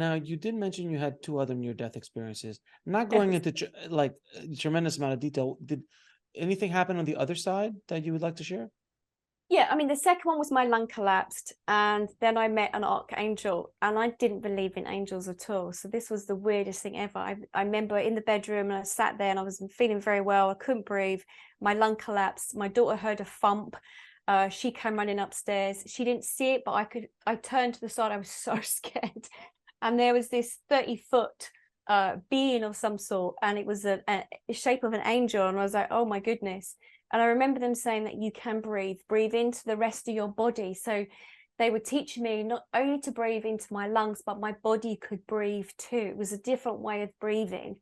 Now, you did mention you had two other near-death experiences. Not going into like a tremendous amount of detail. Did anything happen on the other side that you would like to share? Yeah, I mean, the second one was my lung collapsed, and then I met an archangel, and I didn't believe in angels at all. So this was the weirdest thing ever. I remember in the bedroom, and I sat there, and I was feeling very well. I couldn't breathe. My lung collapsed. My daughter heard a thump. She came running upstairs. She didn't see it, but I could. I turned to the side. I was so scared, and there was this 30-foot being of some sort, and it was a shape of an angel, and I was like, oh my goodness. And I remember them saying that you can breathe into the rest of your body. So they were teaching me not only to breathe into my lungs, but my body could breathe too. It was a different way of breathing.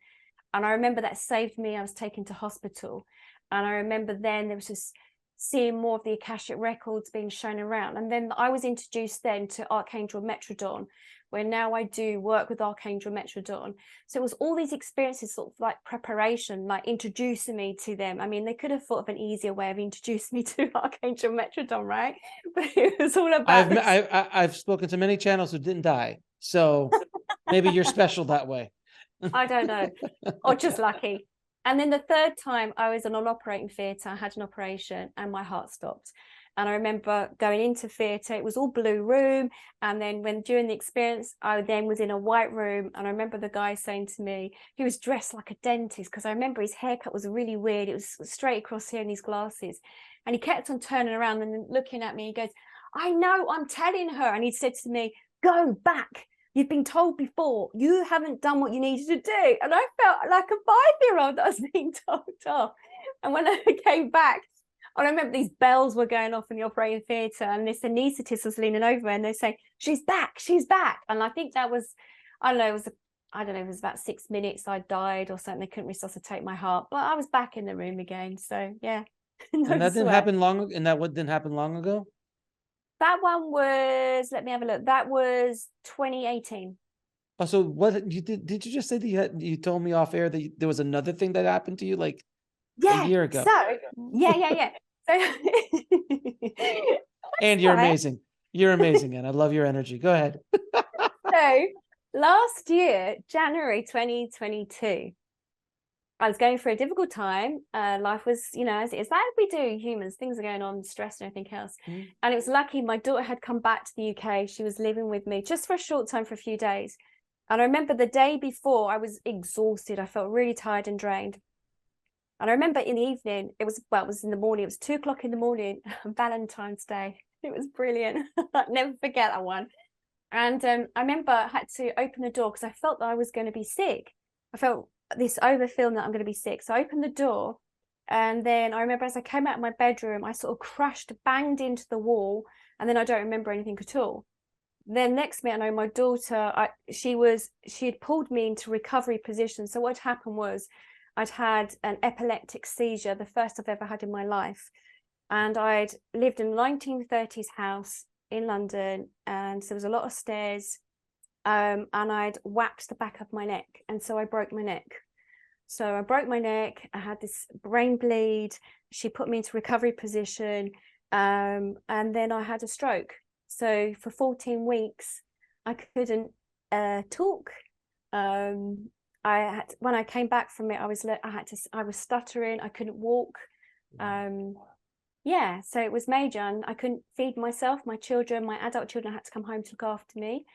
And I remember that saved me. I was taken to hospital. And I remember then there was just seeing more of the Akashic records being shown around. And then I was introduced then to Archangel Metrodon, where now I do work with Archangel Metrodon. So it was all these experiences, sort of like preparation, like introducing me to them. I mean, they could have thought of an easier way of introducing me to Archangel Metrodon, right? But it was all about this. I've spoken to many channels who didn't die, so maybe you're special that way. I don't know, or just lucky. And then the third time I was in an operating theatre, I had an operation and my heart stopped. And I remember going into theatre, it was all blue room. And then during the experience, I then was in a white room. And I remember the guy saying to me, he was dressed like a dentist, because I remember his haircut was really weird. It was straight across here in his glasses. And he kept on turning around and looking at me. He goes, I know, I'm telling her. And he said to me, go back. You've been told before, you haven't done what you needed to do. And I felt like a 5-year-old that was being told off. And when I came back, I remember these bells were going off in the operating theatre, and this anaesthetist was leaning over and they're saying, she's back, she's back. And I think that was, I don't know, it was about 6 minutes I died or something. They couldn't resuscitate my heart, but I was back in the room again. So yeah. No And that didn't sweat. happen long, and what didn't happen long ago? That one was, let me have a look. That was 2018. Oh, so what you did you just say that you told me off air that there was another thing that happened to you like a Yeah. year ago? So yeah. So And you're right. amazing. You're amazing, and I love your energy. Go ahead. So last year, January 2022, I was going through a difficult time. Life was, as it is, like we do humans, things are going on, stress and everything else. And it was lucky my daughter had come back to the UK. She was living with me just for a short time, for a few days. And I remember the day before, I was exhausted. I felt really tired and drained. And I remember in the evening, it was in the morning, it was 2 o'clock in the morning, Valentine's Day. It was brilliant. I'll never forget that one. And I remember I had to open the door because I felt that I was going to be sick. I felt this overfeeling that I'm going to be sick. So I opened the door. And then I remember as I came out of my bedroom, I sort of crashed, banged into the wall. And then I don't remember anything at all. Then next minute, I know my daughter, she had pulled me into recovery position. So what happened was I'd had an epileptic seizure, the first I've ever had in my life. And I'd lived in a 1930s house in London, and so there was a lot of stairs, and I'd whacked the back of my neck, and so I broke my neck. So I broke my neck. I had this brain bleed. She put me into recovery position, and then I had a stroke. So for 14 weeks, I couldn't talk. When I came back from it, I was stuttering. I couldn't walk. Yeah, so it was major, and I couldn't feed myself. My children, my adult children, had to come home to look after me.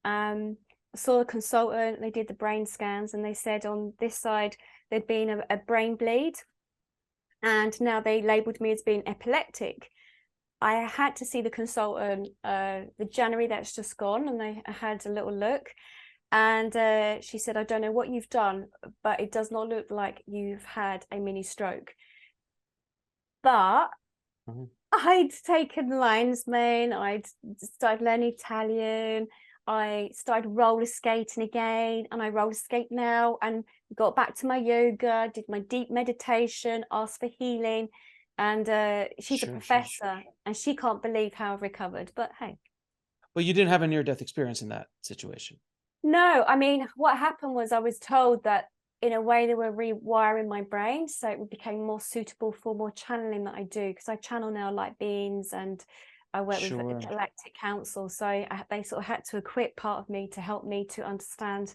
I saw a consultant. They did the brain scans, and they said on this side there'd been a brain bleed, and now they labelled me as being epileptic. I had to see the consultant the January that's just gone, and I had a little look, and she said, I don't know what you've done, but it does not look like you've had a mini stroke. But I'd taken lion's mane, I'd started learning Italian, I started roller skating again, and I roller skate now, and got back to my yoga, did my deep meditation, asked for healing. And she's a professor, and she can't believe how I've recovered. But hey. Well, you didn't have a near-death experience in that situation. No, I mean, what happened was I was told that in a way they were rewiring my brain, so it became more suitable for more channeling that I do, because I channel now light beings, and I worked with Sure. a Galactic Council, so they sort of had to equip part of me to help me to understand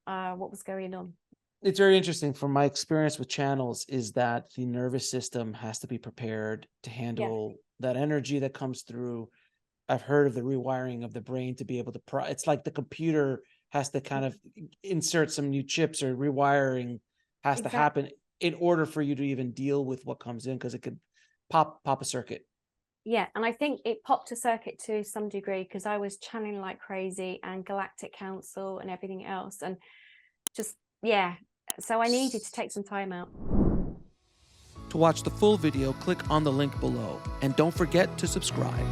what was going on. It's very interesting from my experience with channels is that the nervous system has to be prepared to handle that energy that comes through. I've heard of the rewiring of the brain to be able to it's like the computer has to kind of insert some new chips, or rewiring has to Exactly. happen in order for you to even deal with what comes in, because it could pop a circuit. Yeah, and I think it popped a circuit to some degree because I was channeling like crazy, and Galactic Council and everything else, and just, yeah. So I needed to take some time out. To watch the full video, click on the link below, and don't forget to subscribe.